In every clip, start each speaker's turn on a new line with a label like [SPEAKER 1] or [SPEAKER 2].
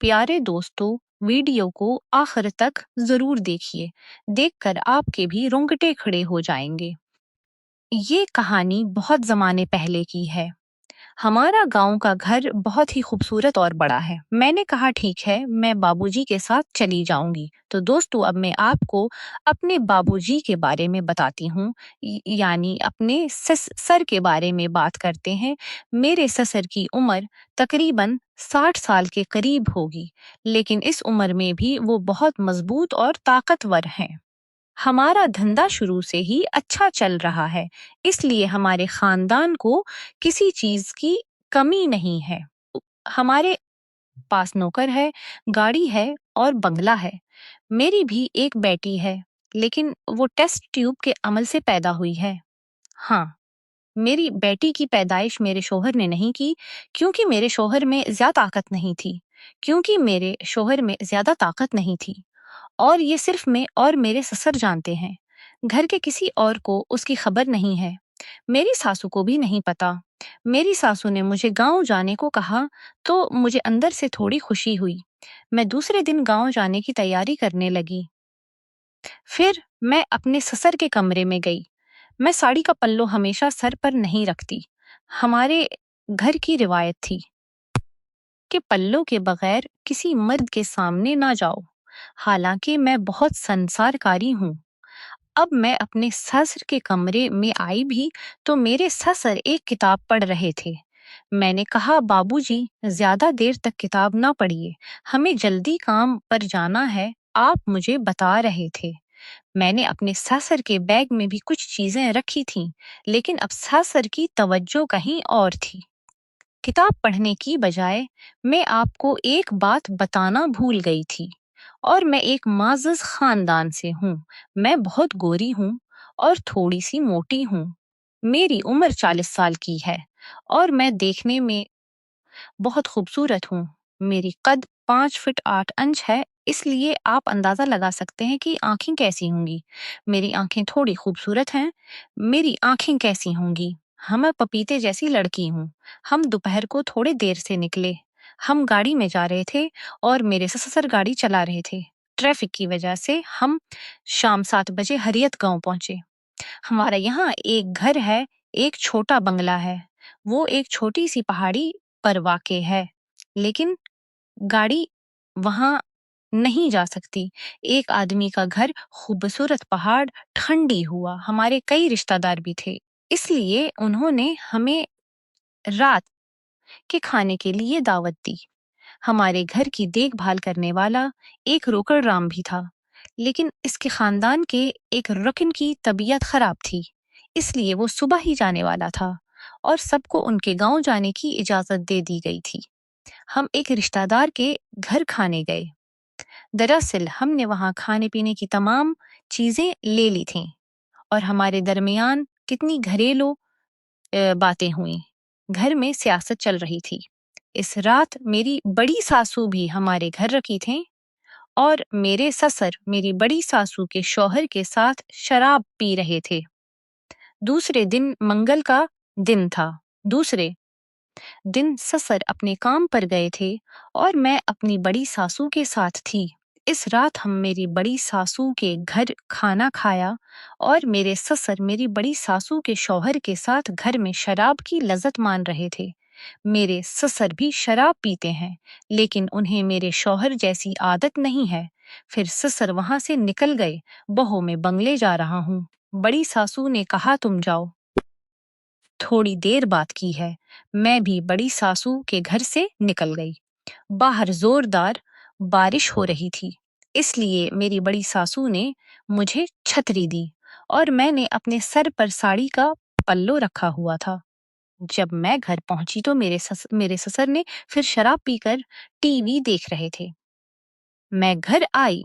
[SPEAKER 1] प्यारे दोस्तों, वीडियो को आखिर तक जरूर देखिए। देखकर आपके भी रोंगटे खड़े हो जाएंगे। ये कहानी बहुत जमाने पहले की है। हमारा गांव का घर बहुत ही खूबसूरत और बड़ा है। मैंने कहा ठीक है, मैं बाबूजी के साथ चली जाऊंगी। तो दोस्तों, अब मैं आपको अपने बाबूजी के बारे में बताती हूँ। यानी अपने सर के बारे में बात करते हैं। मेरे ससुर की उम्र तकरीबन 60 साल के करीब होगी, लेकिन इस उम्र में भी वो बहुत मजबूत और ताकतवर हैं। हमारा धंधा शुरू से ही अच्छा चल रहा है, इसलिए हमारे खानदान को किसी चीज की कमी नहीं है। हमारे पास नौकर है, गाड़ी है और बंगला है। मेरी भी एक बेटी है, लेकिन वो टेस्ट ट्यूब के अमल से पैदा हुई है। हाँ, मेरी बेटी की पैदाइश मेरे शोहर ने नहीं की, क्योंकि मेरे शोहर में ज्यादा ताकत नहीं थी। और ये सिर्फ मैं और मेरे ससुर जानते हैं। घर के किसी और को उसकी खबर नहीं है। मेरी सासू को भी नहीं पता। मेरी सासू ने मुझे गांव जाने को कहा, तो मुझे अंदर से थोड़ी खुशी हुई। मैं दूसरे दिन गांव जाने की तैयारी करने लगी। फिर मैं अपने ससुर के कमरे में गई। मैं साड़ी का पल्लो हमेशा सर पर नहीं रखती। हमारे घर की रिवायत थी कि पल्लो के बगैर किसी मर्द के सामने ना जाओ। हालांकि मैं बहुत संसारकारी हूँ। अब मैं अपने ससुर के कमरे में आई भी, तो मेरे ससुर एक किताब पढ़ रहे थे। मैंने कहा, बाबूजी, ज्यादा देर तक किताब ना पढ़िए, हमें जल्दी काम पर जाना है। आप मुझे बता रहे थे। मैंने अपने ससुर के बैग में भी कुछ चीजें रखी थीं, लेकिन अब ससुर की तवज्जो कहीं और थी। किताब पढ़ने की बजाय मैं आपको एक बात बताना भूल गई थी। और मैं एक माज़ज़ खानदान से हूँ। मैं बहुत गोरी हूँ और थोड़ी सी मोटी हूँ। मेरी उम्र 40 साल की है और मैं देखने में बहुत खूबसूरत हूँ। मेरी कद 5 फुट 8 इंच है, इसलिए आप अंदाजा लगा सकते हैं कि आंखें कैसी होंगी। मेरी आंखें थोड़ी खूबसूरत हैं। मेरी आंखें कैसी होंगी? हाँ, मैं पपीते जैसी लड़की हूँ। हम दोपहर को थोड़े देर से निकले। हम गाड़ी में जा रहे थे और मेरे ससुर गाड़ी चला रहे थे। ट्रैफिक की वजह से हम शाम 7 बजे हरियत गांव पहुंचे। हमारा यहाँ एक घर है, एक छोटा बंगला है। वो एक छोटी सी पहाड़ी पर वाक़ई है, लेकिन गाड़ी वहाँ नहीं जा सकती। एक आदमी का घर, खूबसूरत पहाड़, ठंडी हुआ। हमारे कई रिश्तेदार भी थे, इसलिए उन्होंने हमें रात के खाने के लिए दावत दी। हमारे घर की देखभाल करने वाला एक रोकड़ राम भी था, लेकिन इसके खानदान के एक रुकन की तबीयत खराब थी, इसलिए वो सुबह ही जाने वाला था और सबको उनके गांव जाने की इजाजत दे दी गई थी। हम एक रिश्तेदार के घर खाने गए। दरअसल हमने वहां खाने पीने की तमाम चीजें ले ली थीं और हमारे दरमियान कितनी घरेलू बातें हुई। घर में सियासत चल रही थी। इस रात मेरी बड़ी सासू भी हमारे घर रखी थी और मेरे ससुर मेरी बड़ी सासू के शौहर के साथ शराब पी रहे थे। दूसरे दिन मंगल का दिन था। दूसरे दिन ससुर अपने काम पर गए थे और मैं अपनी बड़ी सासू के साथ थी। इस रात हम मेरी बड़ी सासू के घर खाना खाया और मेरे ससुर मेरी बड़ी सासू के शौहर के साथ घर में शराब की लज्जत मान रहे थे। मेरे ससुर भी शराब पीते हैं, लेकिन उन्हें मेरे शौहर जैसी आदत नहीं है। फिर ससुर वहां से निकल गए। बहू, मैं बंगले जा रहा हूँ। बड़ी सासू ने कहा, तुम जाओ। थोड़ी देर बात की है, मैं भी बड़ी सासू के घर से निकल गई। बाहर जोरदार बारिश हो रही थी, इसलिए मेरी बड़ी सासू ने मुझे छतरी दी और मैंने अपने सर पर साड़ी का पल्लो रखा हुआ था। जब मैं घर पहुंची तो मेरे ससुर ने फिर शराब पीकर टीवी देख रहे थे। मैं घर आई,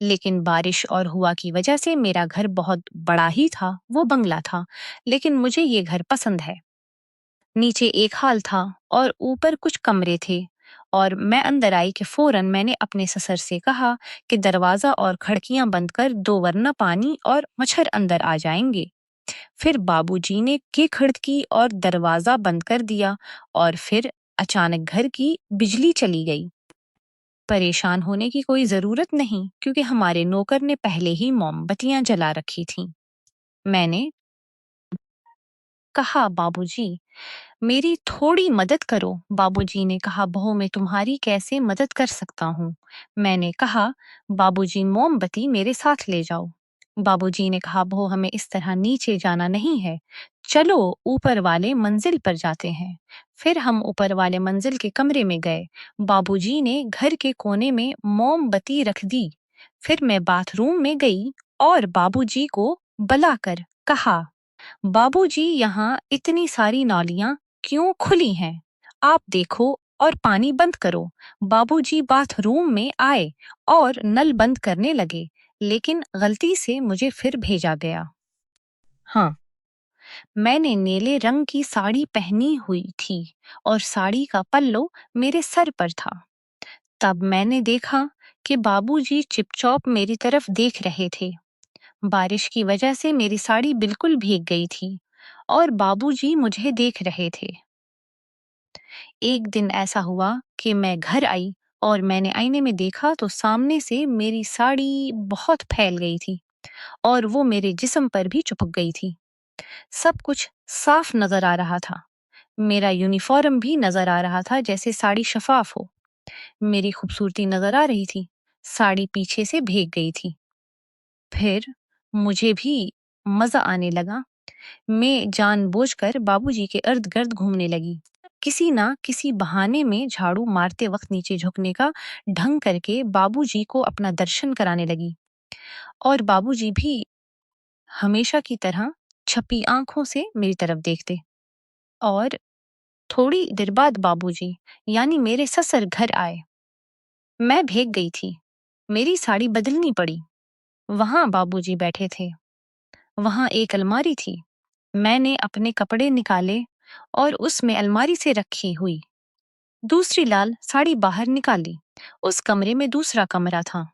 [SPEAKER 1] लेकिन बारिश और हुआ की वजह से मेरा घर बहुत बड़ा ही था। वो बंगला था, लेकिन मुझे ये घर पसंद है। नीचे एक हॉल था और ऊपर कुछ कमरे थे। और मैं अंदर आई कि फौरन मैंने अपने ससुर से कहा कि दरवाजा और खिड़कियां बंद कर दो, वरना पानी और मच्छर अंदर आ जाएंगे। फिर बाबूजी ने की खिड़की और दरवाजा बंद कर दिया और फिर अचानक घर की बिजली चली गई। परेशान होने की कोई ज़रूरत नहीं, क्योंकि हमारे नौकर ने पहले ही मोमबत्तियाँ जला रखी थीं। मैंने कहा, बाबूजी, मेरी थोड़ी मदद करो। बाबूजी ने कहा, बहू, मैं तुम्हारी कैसे मदद कर सकता हूँ? मैंने कहा, बाबूजी, मोमबत्ती मेरे साथ ले जाओ। बाबूजी ने कहा, बहू, हमें इस तरह नीचे जाना नहीं है। चलो ऊपर वाले मंजिल पर जाते हैं। फिर हम ऊपर वाले मंजिल के कमरे में गए। बाबूजी ने घर के कोने में मोमबत्ती रख दी। फिर मैं बाथरूम में गई और बाबूजी को बुलाकर कहा, बाबूजी, यहाँ इतनी सारी नालियां क्यों खुली हैं? आप देखो और पानी बंद करो। बाबूजी बाथरूम में आए और नल बंद करने लगे, लेकिन गलती से मुझे फिर भेजा गया। हाँ, मैंने नीले रंग की साड़ी पहनी हुई थी और साड़ी का पल्लो मेरे सर पर था। तब मैंने देखा कि बाबूजी चुपचाप मेरी तरफ देख रहे थे। बारिश की वजह से मेरी साड़ी बिल्कुल भीग गई थी और बाबूजी मुझे देख रहे थे। एक दिन ऐसा हुआ कि मैं घर आई और मैंने आईने में देखा तो सामने से मेरी साड़ी बहुत फैल गई थी और वो मेरे जिस्म पर भी चिपक गई थी। सब कुछ साफ नजर आ रहा था। मेरा यूनिफॉर्म भी नजर आ रहा था, जैसे साड़ी शफाफ हो। मेरी खूबसूरती नजर आ रही थी। साड़ी पीछे से भीग गई थी। फिर मुझे भी मजा आने लगा। मैं जानबूझकर बाबूजी के इर्द-गिर्द घूमने लगी। किसी ना किसी बहाने में झाड़ू मारते वक्त नीचे झुकने का ढंग करके बाबूजी को अपना दर्शन कराने लगी और बाबूजी भी हमेशा की तरह छपी आंखों से मेरी तरफ देखते। और थोड़ी देर बाद बाबूजी, यानी मेरे ससुर, घर आए। मैं भीग गई थी। मेरी साड़ी बदलनी पड़ी। वहां बाबूजी बैठे थे। वहां एक अलमारी थी। मैंने अपने कपड़े निकाले और उसमें अलमारी से रखी हुई दूसरी लाल साड़ी बाहर निकाली। उस कमरे में दूसरा कमरा था,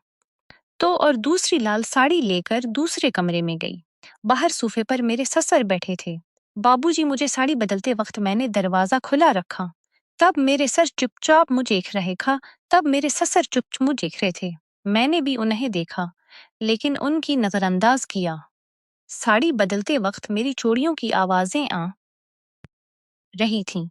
[SPEAKER 1] तो और दूसरी लाल साड़ी लेकर दूसरे कमरे में गई। बाहर सोफे पर मेरे ससुर बैठे थे। बाबूजी मुझे साड़ी बदलते वक्त मैंने दरवाजा खुला रखा। तब मेरे सर चुपचाप मुझे देख रहे था। तब मेरे ससुर चुप मुझे देख रहे थे। मैंने भी उन्हें देखा, लेकिन उनकी नजरअंदाज किया। साड़ी बदलते वक्त मेरी चूड़ियों की आवाजें आ रही थीं,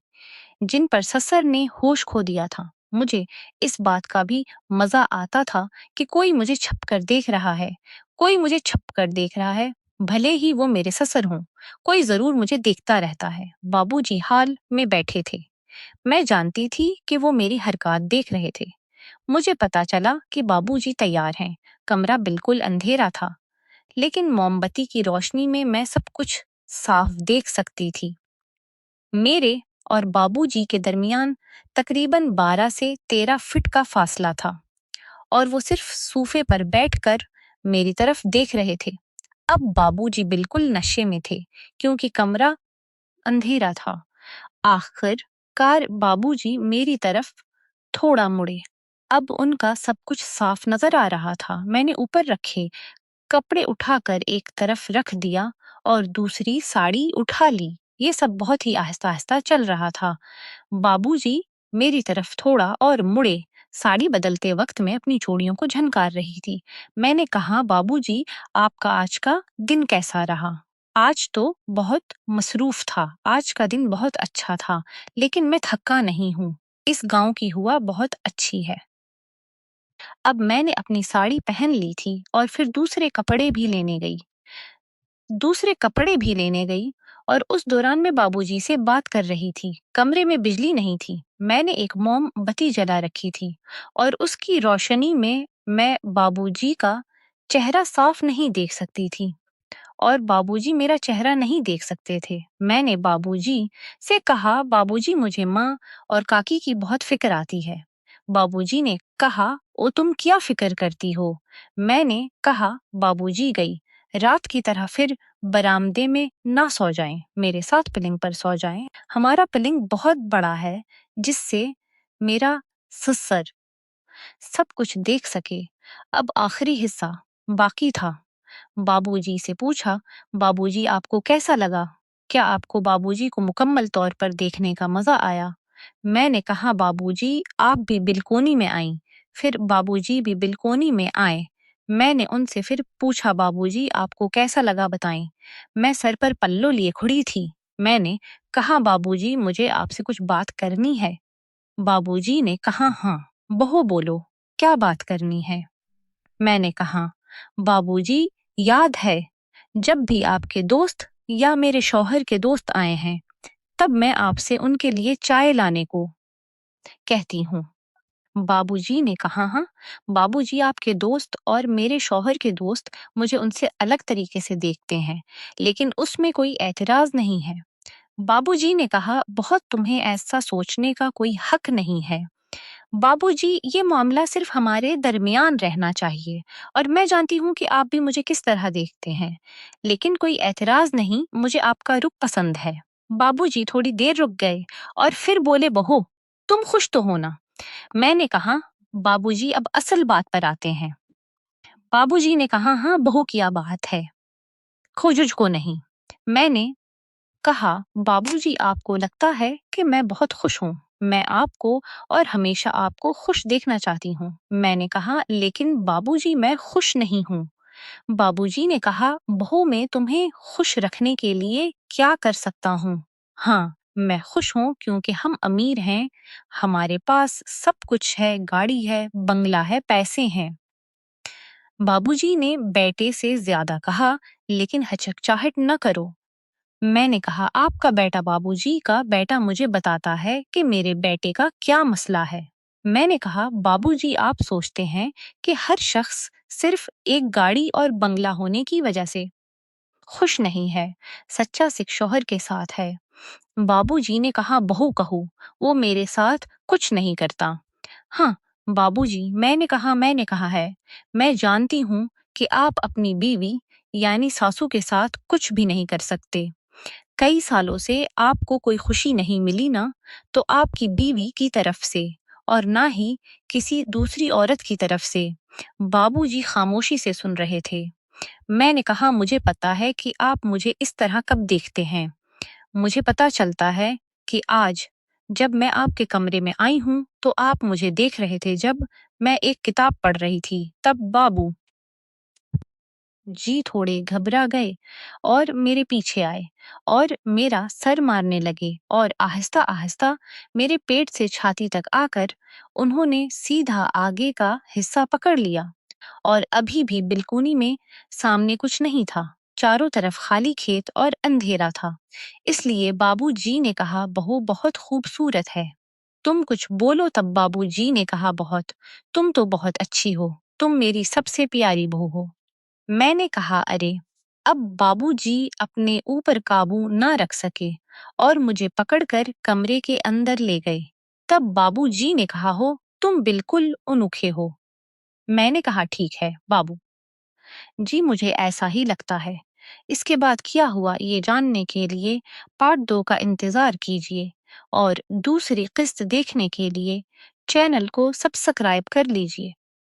[SPEAKER 1] जिन पर ससुर ने होश खो दिया था। मुझे इस बात का भी मजा आता था कि कोई मुझे छुपकर देख रहा है। कोई मुझे छुपकर देख रहा है, भले ही वो मेरे ससुर हों। कोई जरूर मुझे देखता रहता है। बाबूजी हाल में बैठे थे। मैं जानती थी कि वो मेरी हरकत देख रहे थे। मुझे पता चला कि बाबूजी तैयार हैं। कमरा बिल्कुल अंधेरा था, लेकिन मोमबत्ती की रोशनी में मैं सब कुछ साफ देख सकती थी। मेरे और बाबूजी के दरमियान तकरीबन 12 से 13 फीट का फासला था और वो सिर्फ सोफे पर बैठकर मेरी तरफ देख रहे थे। अब बाबूजी बिल्कुल नशे में थे, क्योंकि कमरा अंधेरा था। आखिरकार बाबूजी मेरी तरफ थोड़ा मुड़े। अब उनका सब कुछ साफ नजर आ रहा था। मैंने ऊपर रखे कपड़े उठाकर एक तरफ रख दिया और दूसरी साड़ी उठा ली। ये सब बहुत ही आहिस्ता-आहिस्ता चल रहा था। बाबूजी मेरी तरफ थोड़ा और मुड़े। साड़ी बदलते वक्त मैं अपनी चूड़ियों को झनकार रही थी। मैंने कहा, बाबूजी, आपका आज का दिन कैसा रहा? आज तो बहुत मसरूफ था। आज का दिन बहुत अच्छा था, लेकिन मैं थका नहीं हूँ। इस गांव की हवा बहुत अच्छी है। अब मैंने अपनी साड़ी पहन ली थी और फिर दूसरे कपड़े भी लेने गई और उस दौरान मैं बाबूजी से बात कर रही थी। कमरे में बिजली नहीं थी। मैंने एक मोमबत्ती जला रखी थी और उसकी रोशनी में मैं बाबूजी का चेहरा साफ नहीं देख सकती थी और बाबूजी मेरा चेहरा नहीं देख सकते थे। मैंने बाबूजी से कहा, बाबूजी, मुझे माँ और काकी की बहुत फिक्र आती है। बाबूजी ने कहा, ओ, तुम क्या फिक्र करती हो? मैंने कहा, बाबूजी, गई रात की तरह फिर बरामदे में ना सो जाएं, मेरे साथ पलंग पर सो जाएं। हमारा पलंग बहुत बड़ा है, जिससे मेरा ससुर सब कुछ देख सके। अब आखिरी हिस्सा बाकी था। बाबूजी से पूछा, बाबूजी, आपको कैसा लगा? क्या आपको बाबूजी को मुकम्मल तौर पर देखने का मजा आया? मैंने कहा, बाबूजी, आप भी बिलकोनी में आईं। फिर बाबूजी भी बिल्कोनी में आए। मैंने उनसे फिर पूछा, बाबूजी आपको कैसा लगा बताएं। मैं सर पर पल्लो लिए खड़ी थी। मैंने कहा, बाबूजी मुझे आपसे कुछ बात करनी है। बाबूजी ने कहा, हाँ बहू बोलो, क्या बात करनी है। मैंने कहा, बाबूजी याद है जब भी आपके दोस्त या मेरे शौहर के दोस्त आए हैं, तब मैं आपसे उनके लिए चाय लाने को कहती हूँ। बाबूजी ने कहा, हाँ बाबूजी आपके दोस्त और मेरे शौहर के दोस्त मुझे उनसे अलग तरीके से देखते हैं, लेकिन उसमें कोई एतराज नहीं है। बाबूजी ने कहा, बहुत तुम्हें ऐसा सोचने का कोई हक नहीं है। बाबूजी ये मामला सिर्फ हमारे दरमियान रहना चाहिए, और मैं जानती हूँ कि आप भी मुझे किस तरह देखते हैं, लेकिन कोई एतराज नहीं, मुझे आपका रुख पसंद है। बाबूजी थोड़ी देर रुक गए और फिर बोले, बहू तुम खुश तो हो ना। मैंने कहा, बाबूजी अब असल बात पर आते हैं। बाबूजी ने कहा, हाँ बहू क्या बात है, खोजुज को नहीं। मैंने कहा, बाबूजी आपको लगता है कि मैं बहुत खुश हूँ। मैं आपको और हमेशा आपको खुश देखना चाहती हूँ। मैंने कहा, लेकिन बाबूजी मैं खुश नहीं हूँ। बाबूजी ने कहा, बहू मैं तुम्हें खुश रखने के लिए क्या कर सकता हूँ। हाँ मैं खुश हूँ क्योंकि हम अमीर हैं, हमारे पास सब कुछ है, गाड़ी है, बंगला है, पैसे हैं। बाबूजी ने बेटे से ज्यादा कहा, लेकिन हचकचाहट न करो। मैंने कहा, आपका बेटा बाबूजी का बेटा मुझे बताता है कि मेरे बेटे का क्या मसला है। मैंने कहा, बाबूजी आप सोचते हैं कि हर शख्स सिर्फ एक गाड़ी और बंगला होने की वजह से खुश नहीं है, सच्चा सिख शौहर के साथ है। बाबूजी ने कहा, बहू कहो, वो मेरे साथ कुछ नहीं करता। हाँ बाबूजी, मैंने कहा है, मैं जानती हूँ कि आप अपनी बीवी यानी सासू के साथ कुछ भी नहीं कर सकते। कई सालों से आपको कोई खुशी नहीं मिली ना, तो आपकी बीवी की तरफ से और ना ही किसी दूसरी औरत की तरफ से। बाबूजी खामोशी से सुन रहे थे। मैंने कहा, मुझे पता है कि आप मुझे इस तरह कब देखते हैं। मुझे पता चलता है कि आज जब मैं आपके कमरे में आई हूँ तो आप मुझे देख रहे थे जब मैं एक किताब पढ़ रही थी। तब बाबू जी थोड़े घबरा गए और मेरे पीछे आए और मेरा सर मारने लगे और आहिस्ता आहिस्ता मेरे पेट से छाती तक आकर उन्होंने सीधा आगे का हिस्सा पकड़ लिया। और अभी भी बिल्कुनी में सामने कुछ नहीं था, चारों तरफ खाली खेत और अंधेरा था। इसलिए बाबू जी ने कहा, बहू बहुत खूबसूरत है। तुम कुछ बोलो। तब बाबू जी ने कहा, बहुत, तुम तो बहुत अच्छी हो, तुम मेरी सबसे प्यारी बहू हो। मैंने कहा, अरे। अब बाबूजी अपने ऊपर काबू ना रख सके और मुझे पकड़कर कमरे के अंदर ले गए। तब बाबूजी ने कहा, हो तुम बिल्कुल उनुखे हो। मैंने कहा, ठीक है बाबू जी, मुझे ऐसा ही लगता है। इसके बाद क्या हुआ ये जानने के लिए पार्ट 2 का इंतजार कीजिए और दूसरी किस्त देखने के लिए चैनल को सब्सक्राइब कर लीजिए।